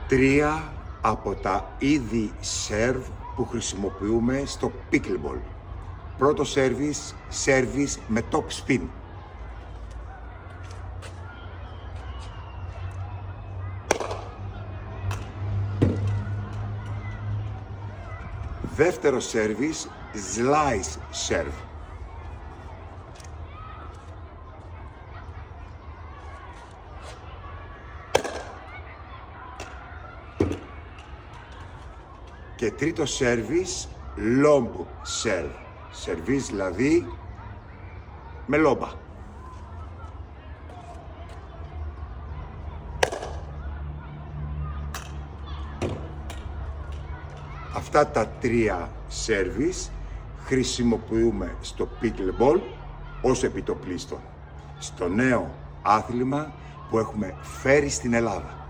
Τρία από τα είδη serve που χρησιμοποιούμε στο pickleball. Πρώτο service με top spin. Δεύτερο service, slice serve. Και τρίτο service, lob serve. Service δηλαδή με λόμπα. Αυτά τα τρία service χρησιμοποιούμε στο pickleball ως επιτοπλίστων. Στο νέο άθλημα που έχουμε φέρει στην Ελλάδα.